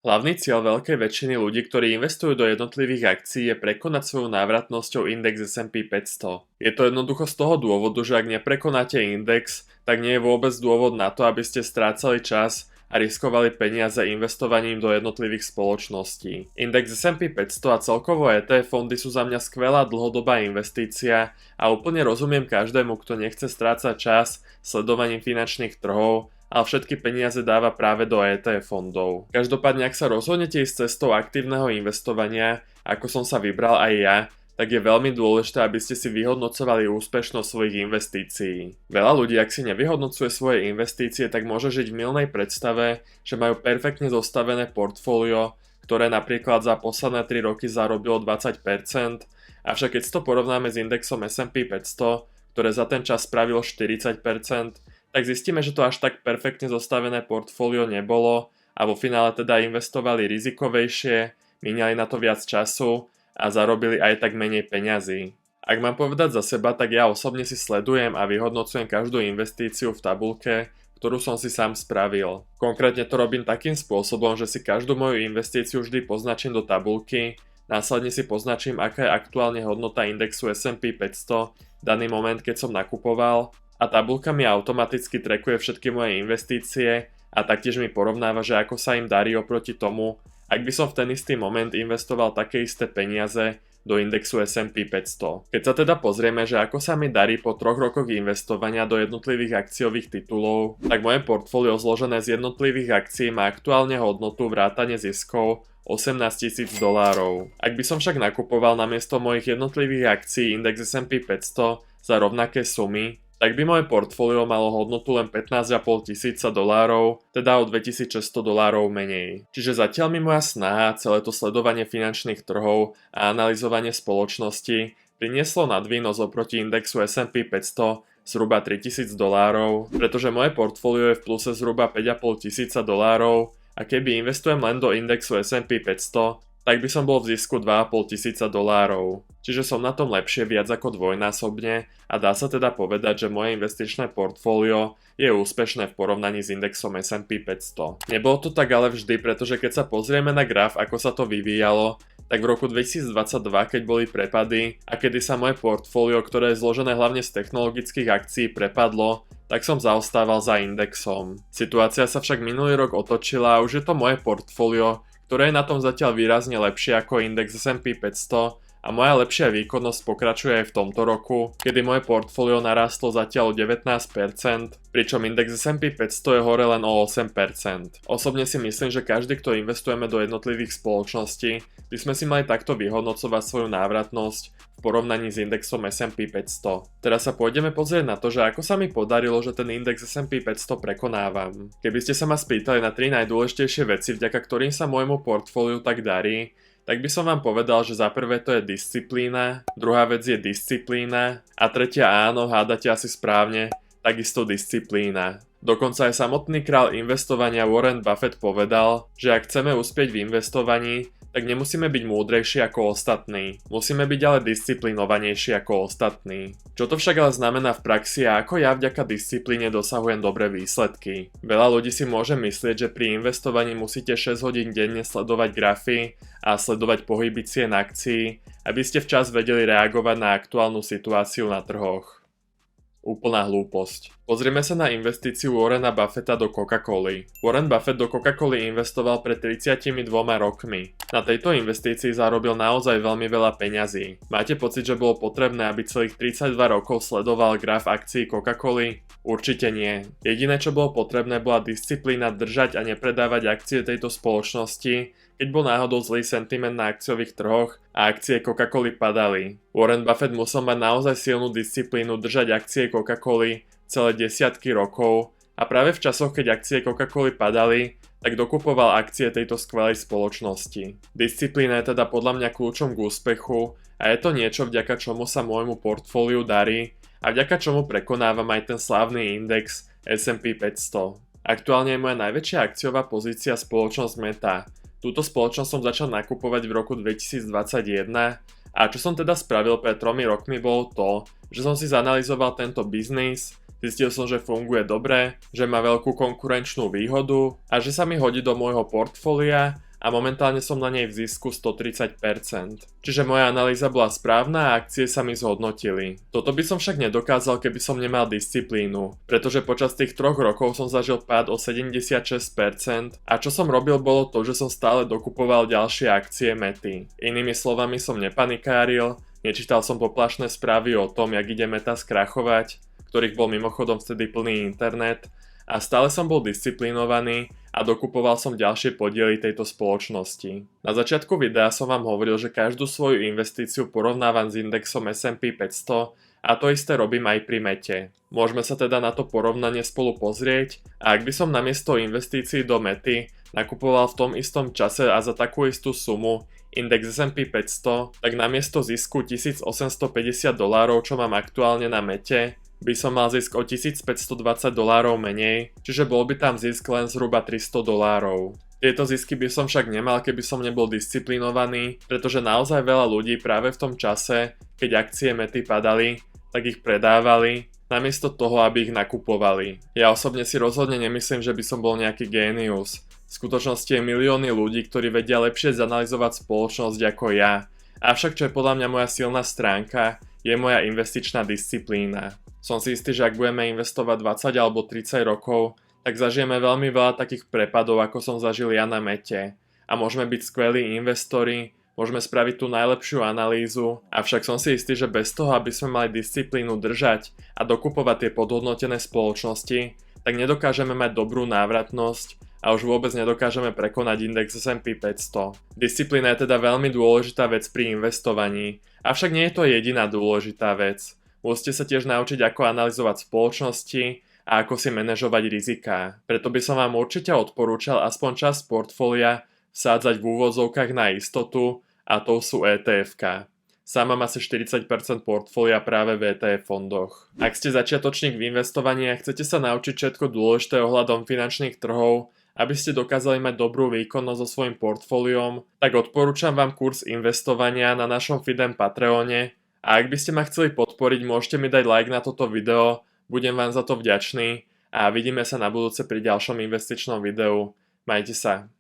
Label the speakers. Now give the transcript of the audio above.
Speaker 1: Hlavný cieľ veľkej väčšiny ľudí, ktorí investujú do jednotlivých akcií, je prekonať svojou návratnosťou index S&P 500. Je to jednoducho z toho dôvodu, že ak neprekonáte index, tak nie je vôbec dôvod na to, aby ste strácali čas a riskovali peniaze investovaním do jednotlivých spoločností. Index S&P 500 a celkovo ETF fondy sú za mňa skvelá dlhodobá investícia a úplne rozumiem každému, kto nechce strácať čas sledovaním finančných trhov, ale všetky peniaze dáva práve do ETF fondov. Každopádne, ak sa rozhodnete ísť cestou aktívneho investovania, ako som sa vybral aj ja, tak je veľmi dôležité, aby ste si vyhodnocovali úspešnosť svojich investícií. Veľa ľudí, ak si nevyhodnocuje svoje investície, tak môže žiť v mylnej predstave, že majú perfektne zostavené portfólio, ktoré napríklad za posledné 3 roky zarobilo 20%, avšak keď si to porovnáme s indexom S&P 500, ktoré za ten čas spravilo 40%, tak zistíme, že to až tak perfektne zostavené portfólio nebolo a vo finále teda investovali rizikovejšie, míňali na to viac času a zarobili aj tak menej peňazí. Ak mám povedať za seba, tak ja osobne si sledujem a vyhodnocujem každú investíciu v tabuľke, ktorú som si sám spravil. Konkrétne to robím takým spôsobom, že si každú moju investíciu vždy poznačím do tabuľky, následne si poznačím, aká je aktuálne hodnota indexu S&P 500 v daný moment, keď som nakupoval, a tabuľka mi automaticky trackuje všetky moje investície a taktiež mi porovnáva, že ako sa im darí oproti tomu, ak by som v ten istý moment investoval také isté peniaze do indexu S&P 500. Keď sa teda pozrieme, že ako sa mi darí po 3 rokoch investovania do jednotlivých akciových titulov, tak moje portfólio zložené z jednotlivých akcií má aktuálne hodnotu vrátane ziskov $18,000. Ak by som však nakupoval namiesto mojich jednotlivých akcií index S&P 500 za rovnaké sumy, tak by moje portfólio malo hodnotu len $15,500, teda o $2,600 menej. Čiže zatiaľ mi moja snaha, celé to sledovanie finančných trhov a analyzovanie spoločnosti prinieslo nadvýnos oproti indexu S&P 500 zhruba $3,000, pretože moje portfólio je v pluse zhruba $5,500 a keby investujem len do indexu S&P 500, tak by som bol v zisku $2,500. Čiže som na tom lepšie viac ako dvojnásobne a dá sa teda povedať, že moje investičné portfólio je úspešné v porovnaní s indexom S&P 500. Nebolo to tak ale vždy, pretože keď sa pozrieme na graf, ako sa to vyvíjalo, tak v roku 2022, keď boli prepady a kedy sa moje portfólio, ktoré je zložené hlavne z technologických akcií, prepadlo, tak som zaostával za indexom. Situácia sa však minulý rok otočila a už je to moje portfólio, ktoré je na tom zatiaľ výrazne lepšie ako index S&P 500 a moja lepšia výkonnosť pokračuje aj v tomto roku, kedy moje portfólio narástlo zatiaľ o 19%, pričom index S&P 500 je hore len o 8%. Osobne si myslím, že každý, kto investujeme do jednotlivých spoločností, by sme si mali takto vyhodnocovať svoju návratnosť v porovnaní s indexom S&P 500. Teraz sa pôjdeme pozrieť na to, že ako sa mi podarilo, že ten index S&P 500 prekonávam. Keby ste sa ma spýtali na 3 najdôležitejšie veci, vďaka ktorým sa môjmu portfóliu tak darí, tak by som vám povedal, že za prvé to je disciplína, druhá vec je disciplína a tretia áno, hádate asi správne, takisto disciplína. Dokonca aj samotný král investovania Warren Buffett povedal, že ak chceme uspieť v investovaní, tak nemusíme byť múdrejší ako ostatní. Musíme byť ale disciplinovanejší ako ostatní. Čo to však ale znamená v praxi a ako ja vďaka disciplíne dosahujem dobré výsledky? Veľa ľudí si môže myslieť, že pri investovaní musíte 6 hodín denne sledovať grafy a sledovať pohyby cien akcií, aby ste včas vedeli reagovať na aktuálnu situáciu na trhoch. Úplná hlúposť. Pozrieme sa na investíciu Warrena Buffetta do Coca-Coly. Warren Buffett do Coca-Coly investoval pred 32 rokmi. Na tejto investícii zarobil naozaj veľmi veľa peňazí. Máte pocit, že bolo potrebné, aby celých 32 rokov sledoval graf akcií Coca-Coly? Určite nie. Jediné, čo bolo potrebné, bola disciplína držať a nepredávať akcie tejto spoločnosti, keď bol náhodou zlý sentiment na akciových trhoch a akcie Coca-Coly padali. Warren Buffett musel mať naozaj silnú disciplínu držať akcie Coca-Coly celé desiatky rokov a práve v časoch, keď akcie Coca-Coly padali, tak dokupoval akcie tejto skvelej spoločnosti. Disciplína je teda podľa mňa kľúčom k úspechu a je to niečo, vďaka čomu sa môjmu portfóliu darí a vďaka čomu prekonávam aj ten slávny index S&P 500. Aktuálne je moja najväčšia akciová pozícia spoločnosť Meta. Túto spoločnosť som začal nakupovať v roku 2021 a čo som teda spravil pred 3 rokmi bolo to, že som si zanalyzoval tento biznis, zistil som, že funguje dobre, že má veľkú konkurenčnú výhodu a že sa mi hodí do môjho portfólia a a momentálne som na nej v zisku 130%. Čiže moja analýza bola správna a akcie sa mi zhodnotili. Toto by som však nedokázal, keby som nemal disciplínu, pretože počas tých 3 rokov som zažil pád o 76% a čo som robil bolo to, že som stále dokupoval ďalšie akcie Mety. Inými slovami som nepanikáril, nečítal som poplašné správy o tom, jak ide Meta skrachovať, ktorých bol mimochodom vtedy plný internet, a stále som bol disciplinovaný a dokupoval som ďalšie podiely tejto spoločnosti. Na začiatku videa som vám hovoril, že každú svoju investíciu porovnávam s indexom S&P 500 a to isté robím aj pri Mete. Môžeme sa teda na to porovnanie spolu pozrieť a ak by som namiesto investícií do Mety nakupoval v tom istom čase a za takú istú sumu index S&P 500, tak namiesto zisku $1850, čo mám aktuálne na Mete, by som mal zisk o $1520 menej, čiže bol by tam zisk len zhruba $300. Tieto zisky by som však nemal, keby som nebol disciplinovaný, pretože naozaj veľa ľudí práve v tom čase, keď akcie Mety padali, tak ich predávali, namiesto toho, aby ich nakupovali. Ja osobne si rozhodne nemyslím, že by som bol nejaký génius. V skutočnosti je milióny ľudí, ktorí vedia lepšie zanalyzovať spoločnosť ako ja. Avšak čo je podľa mňa moja silná stránka, je moja investičná disciplína. Som si istý, že ak budeme investovať 20 alebo 30 rokov, tak zažijeme veľmi veľa takých prepadov, ako som zažil ja na Mete. A môžeme byť skvelí investori, môžeme spraviť tú najlepšiu analýzu, avšak som si istý, že bez toho, aby sme mali disciplínu držať a dokupovať tie podhodnotené spoločnosti, tak nedokážeme mať dobrú návratnosť a už vôbec nedokážeme prekonať index S&P 500. Disciplína je teda veľmi dôležitá vec pri investovaní, avšak nie je to jediná dôležitá vec. Musíte sa tiež naučiť, ako analyzovať spoločnosti a ako si manažovať riziká. Preto by som vám určite odporúčal aspoň časť portfólia vsádzať v úvodzovkách na istotu a to sú ETF-ka. Sám mám asi 40% portfólia práve v ETF fondoch. Ak ste začiatočník v investovaní a chcete sa naučiť všetko dôležité ohľadom finančných trhov, aby ste dokázali mať dobrú výkonnosť so svojím portfóliom, tak odporúčam vám kurz investovania na našom Fidem Patreone. A ak by ste ma chceli podporiť, môžete mi dať like na toto video, budem vám za to vďačný a vidíme sa na budúce pri ďalšom investičnom videu. Majte sa.